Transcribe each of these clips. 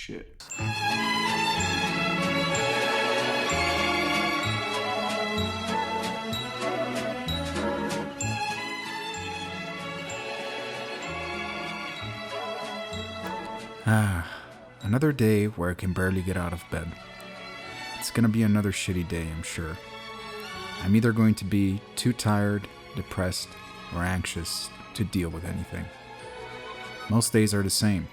shit. Another day where I can barely get out of bed. It's gonna be another shitty day, I'm sure. I'm either going to be too tired, depressed, or anxious to deal with anything. Most days are the same.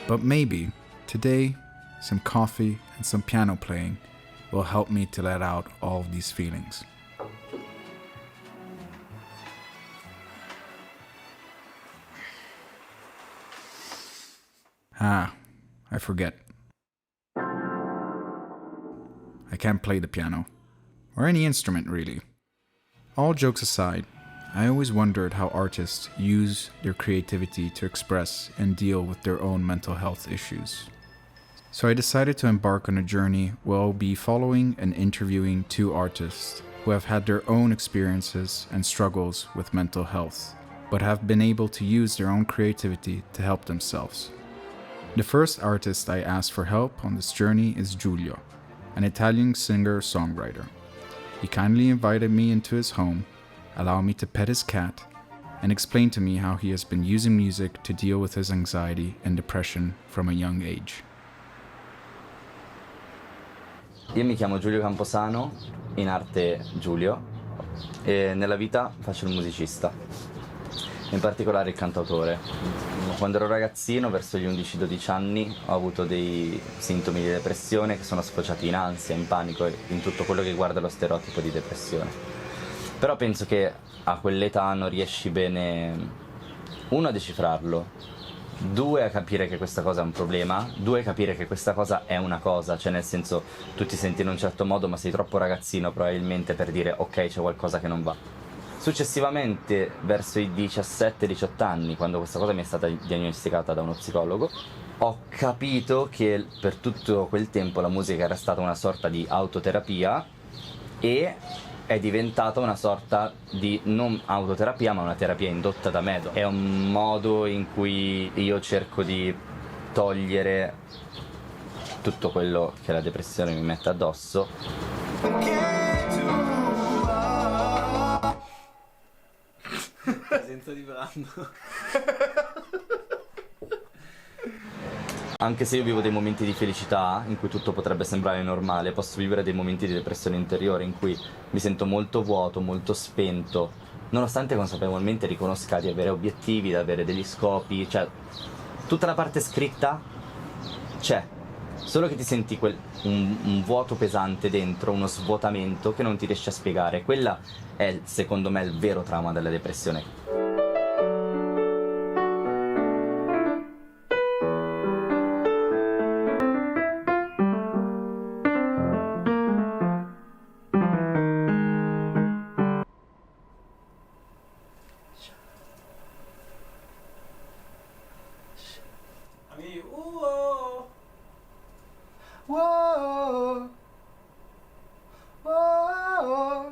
But maybe, today, some coffee and some piano playing will help me to let out all of these feelings. I forget. I can't play the piano. Or any instrument, really. All jokes aside, I always wondered how artists use their creativity to express and deal with their own mental health issues. So I decided to embark on a journey where I'll be following and interviewing two artists who have had their own experiences and struggles with mental health, but have been able to use their own creativity to help themselves. The first artist I asked for help on this journey is Giulio, an Italian singer-songwriter. He kindly invited me into his home, allowed me to pet his cat, and explained to me how he has been using music to deal with his anxiety and depression from a young age. Io mi chiamo Giulio Camposano, in arte Giulio, e nella vita faccio il musicista, in particolare il cantautore. Quando ero ragazzino, verso gli 11-12 anni, ho avuto dei sintomi di depressione che sono sfociati in ansia, in panico e in tutto quello che riguarda lo stereotipo di depressione. Però penso che a quell'età non riesci bene, uno, a decifrarlo, due, a capire che questa cosa è un problema, due, a capire che questa cosa è una cosa, cioè nel senso tu ti senti in un certo modo ma sei troppo ragazzino probabilmente per dire ok, c'è qualcosa che non va. Successivamente, verso i 17-18 anni, quando questa cosa mi è stata diagnosticata da uno psicologo, ho capito che per tutto quel tempo la musica era stata una sorta di autoterapia e è diventata una sorta di non autoterapia ma una terapia indotta da me. È un modo in cui io cerco di togliere tutto quello che la depressione mi mette addosso. Senza di brando. Anche se io vivo dei momenti di felicità in cui tutto potrebbe sembrare normale, posso vivere dei momenti di depressione interiore in cui mi sento molto vuoto, molto spento, nonostante consapevolmente riconosca di avere obiettivi, di avere degli scopi, cioè tutta la parte scritta c'è, solo che ti senti un vuoto pesante dentro, uno svuotamento che non ti riesci a spiegare. Quella è secondo me il vero trauma della depressione.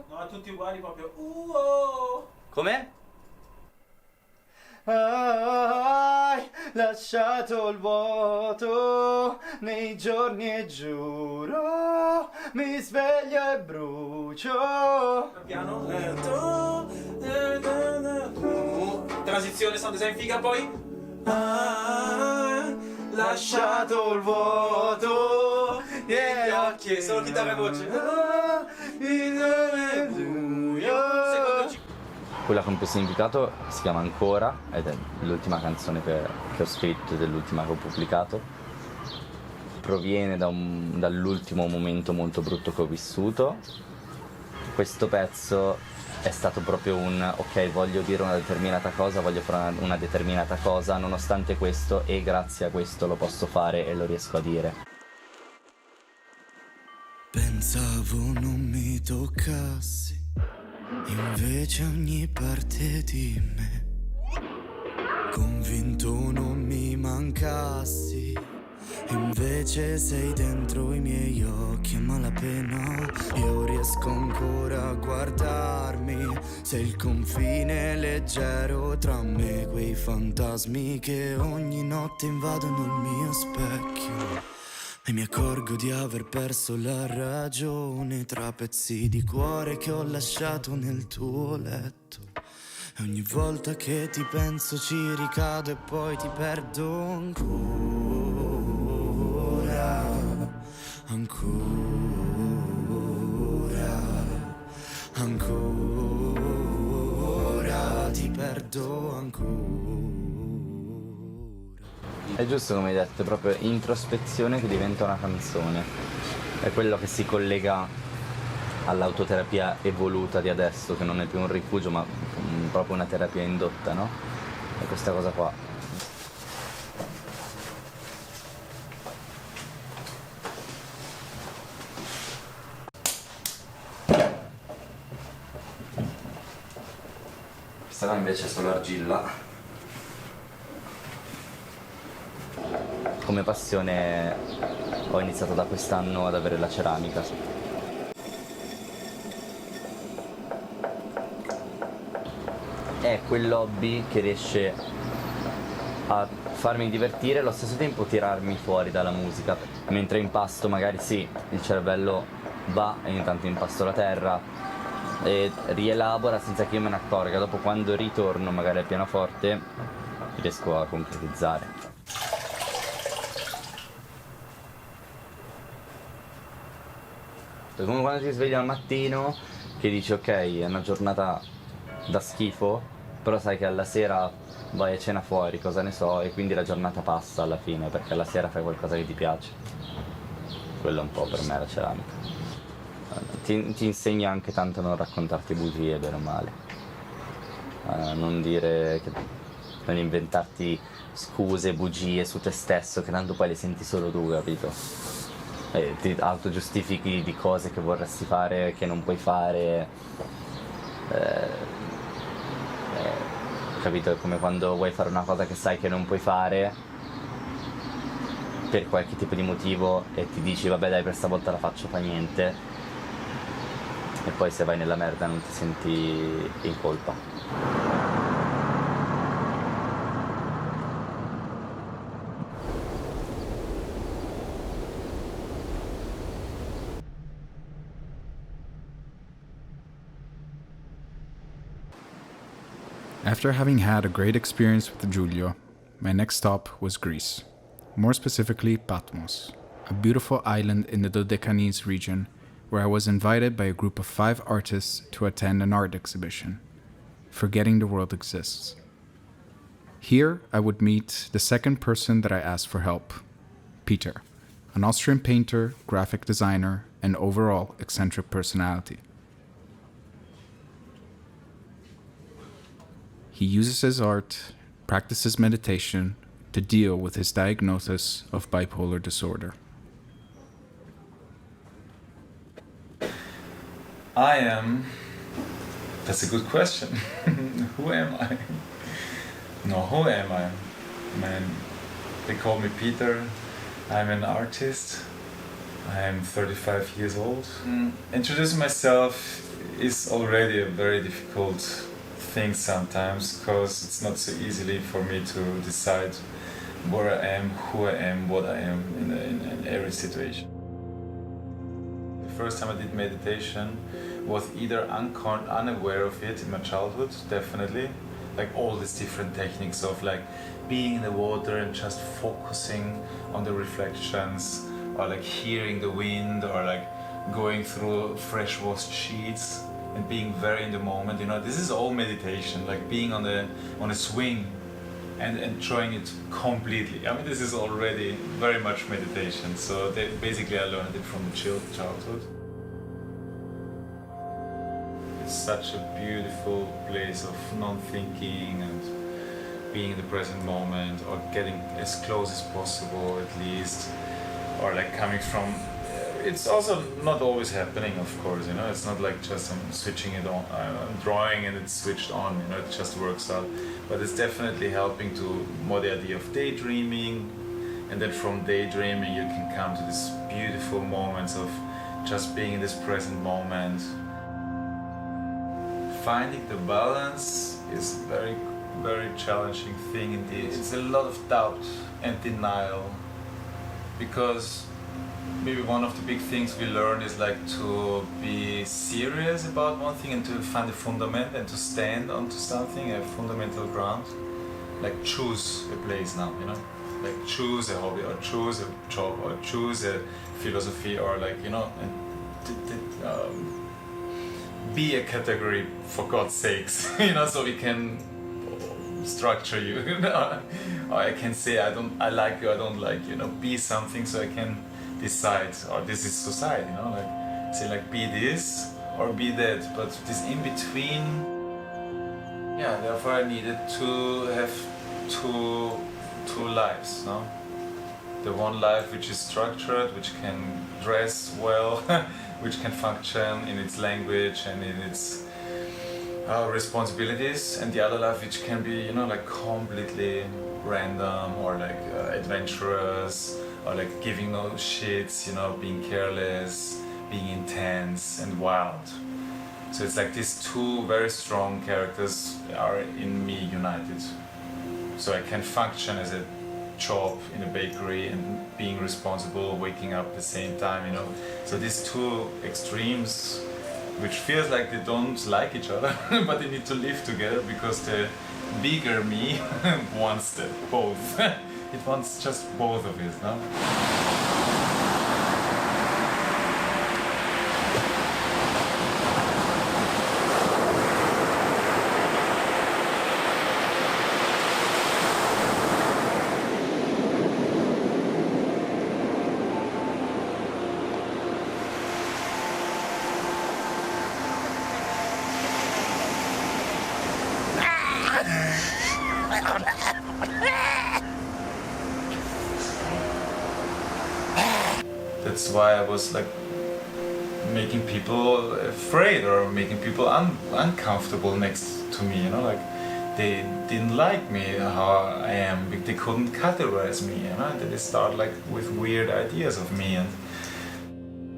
No, tutti uguali proprio. Come? Hai lasciato il vuoto nei giorni e giuro mi sveglio e brucio. Piano lento. Transizione sound design figa, poi. Hai Lasciato il vuoto negli occhi. Solo chitarra e voce. Quella con più significato si chiama Ancora ed è l'ultima canzone che ho scritto ed è l'ultima che ho pubblicato. Proviene dall'ultimo momento molto brutto che ho vissuto. Questo pezzo è stato proprio ok, voglio dire una determinata cosa, voglio fare una determinata cosa, nonostante questo, e grazie a questo lo posso fare e lo riesco a dire. Pensavo non mi toccassi, invece ogni parte di me. Convinto non mi mancassi, Invece sei dentro i miei occhi a malapena. Io riesco ancora a guardarmi. Sei il confine leggero tra me e quei fantasmi che ogni notte invadono il mio specchio. E mi accorgo di aver perso la ragione tra pezzi di cuore che ho lasciato nel tuo letto. E ogni volta che ti penso ci ricado e poi ti perdo ancora, ancora, ancora, ti perdo ancora. È giusto come hai detto, è proprio introspezione che diventa una canzone. È quello che si collega all'autoterapia evoluta di adesso, che non è più un rifugio ma proprio una terapia indotta, no? È questa cosa qua. Questa qua invece è solo argilla. Come passione ho iniziato da quest'anno ad avere la ceramica. È quell'hobby che riesce a farmi divertire e allo stesso tempo tirarmi fuori dalla musica. Mentre impasto magari sì, il cervello va e intanto impasto la terra e rielabora senza che io me ne accorga. Dopo quando ritorno magari al pianoforte riesco a concretizzare. È come quando ti svegli al mattino che dici ok, è una giornata da schifo, però sai che alla sera vai a cena fuori, cosa ne so, e quindi la giornata passa alla fine perché alla sera fai qualcosa che ti piace. Quello è un po' per me la ceramica. Ti insegna anche tanto a non raccontarti bugie, bene o male. Non dire non inventarti scuse, bugie su te stesso, che tanto poi le senti solo tu, capito? Ti autogiustifichi di cose che vorresti fare, che non puoi fare. Capito? È come quando vuoi fare una cosa che sai che non puoi fare per qualche tipo di motivo e ti dici vabbè dai, per stavolta la faccio, fa niente, e poi se vai nella merda non ti senti in colpa. After having had a great experience with Giulio, my next stop was Greece, more specifically Patmos, a beautiful island in the Dodecanese region where I was invited by a group of 5 artists to attend an art exhibition, Forgetting the World Exists. Here I would meet the second person that I asked for help, Peter, an Austrian painter, graphic designer, and overall eccentric personality. He uses his art, practices meditation to deal with his diagnosis of bipolar disorder. That's a good question. Who am I? No, who am I? Man, they call me Peter. I'm an artist. I'm 35 years old. Introducing myself is already a very difficult thing sometimes, because it's not so easily for me to decide where I am, who I am, what I am in every situation. The first time I did meditation was either unaware of it in my childhood, definitely, like all these different techniques of like being in the water and just focusing on the reflections, or like hearing the wind, or like going through fresh washed sheets and being very in the moment. You know, this is all meditation, like being on a swing and enjoying it completely. I mean, this is already very much meditation. So basically I learned it from the childhood. It's such a beautiful place of non-thinking and being in the present moment, or getting as close as possible at least, or like coming from, it's also not always happening, of course, you know, it's not like just I'm switching it on, I'm drawing and it's switched on, you know, it just works out, but it's definitely helping to more the idea of daydreaming, and then from daydreaming you can come to these beautiful moments of just being in this present moment. Finding the balance is very, very challenging thing indeed. It's a lot of doubt and denial, because maybe one of the big things we learn is like to be serious about one thing and to find a fundament and to stand onto something, a fundamental ground. Like choose a place now, you know? Like choose a hobby or choose a job or choose a philosophy or like, you know, and be a category for God's sakes, you know, so we can structure you. Or I can say I like you, I don't like you, you know, be something so I can decide, or this is society, you know, like say like be this or be that, but this in between, yeah, therefore I needed to have two lives, no? The one life which is structured, which can dress well, which can function in its language and in its responsibilities, and the other life which can be, you know, like completely random or like adventurous or like giving no shits, you know, being careless, being intense and wild. So it's like these two very strong characters are in me united. So I can function as a job in a bakery and being responsible, waking up at the same time, you know. So these two extremes, which feels like they don't like each other, but they need to live together because the bigger me wants them both. It wants just both of it, no? That's why I was like making people afraid or making people uncomfortable next to me, you know, like they didn't like me how I am, they couldn't categorize me, you know, and they start like with weird ideas of me. And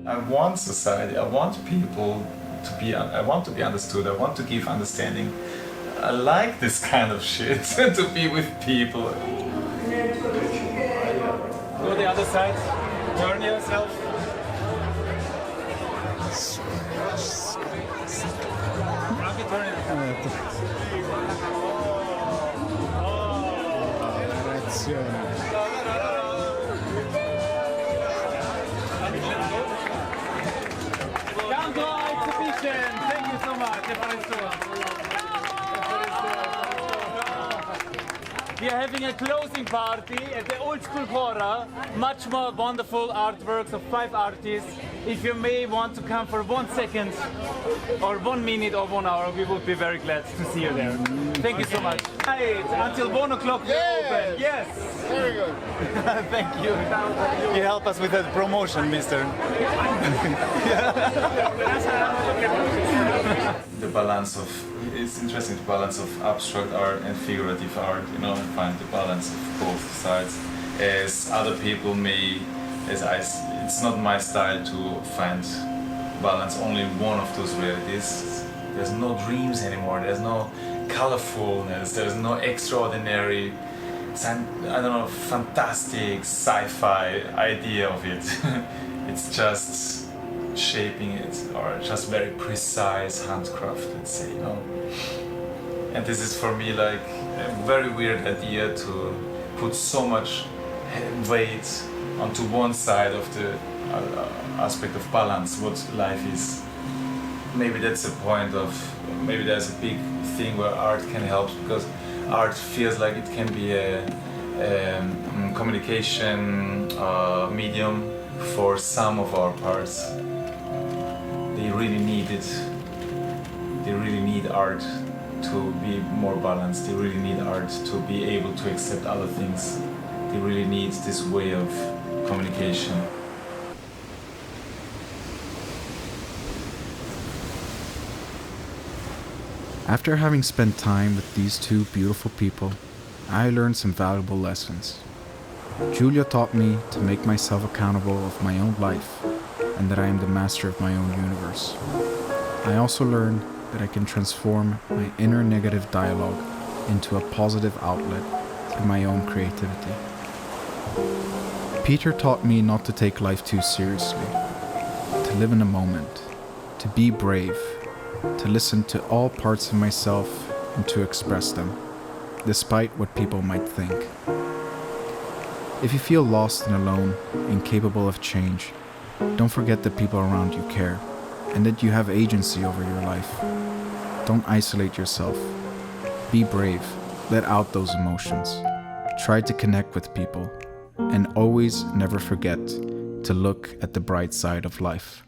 I want society, I want people to be, I want to be understood, I want to give understanding. I like this kind of shit, to be with people. Go the other side. Turn yourself. Anche turn Come to our exhibition. Thank you so much. We are having a closing party at the Old School Cora. Much more wonderful artworks of 5 artists. If you may want to come for 1 second, or 1 minute or 1 hour, we would be very glad to see you there. Thank you so much. Right, until 1 o'clock we're open. Yes. Very good. Thank you. You help us with the promotion, mister. The balance of, it's interesting, the balance of abstract art and figurative art, you know, find the balance of both sides. As other people may, it's not my style to find balance only in one of those realities. There's no dreams anymore, there's no colorfulness, there's no extraordinary, I don't know, fantastic sci-fi idea of it. It's just shaping it, or just very precise handcraft, let's say, you know. And this is for me like a very weird idea to put so much weight onto one side of the aspect of balance, what life is. Maybe that's the point of, maybe there's a big thing where art can help, because art feels like it can be a communication medium for some of our parts. They really need it. They really need art to be more balanced. They really need art to be able to accept other things. They really need this way of communication. After having spent time with these two beautiful people, I learned some valuable lessons. Giulio taught me to make myself accountable of my own life and that I am the master of my own universe. I also learned that I can transform my inner negative dialogue into a positive outlet through my own creativity. Peter taught me not to take life too seriously, to live in the moment, to be brave, to listen to all parts of myself and to express them, despite what people might think. If you feel lost and alone, incapable of change, don't forget that people around you care and that you have agency over your life. Don't isolate yourself. Be brave. Let out those emotions. Try to connect with people. And always never forget to look at the bright side of life.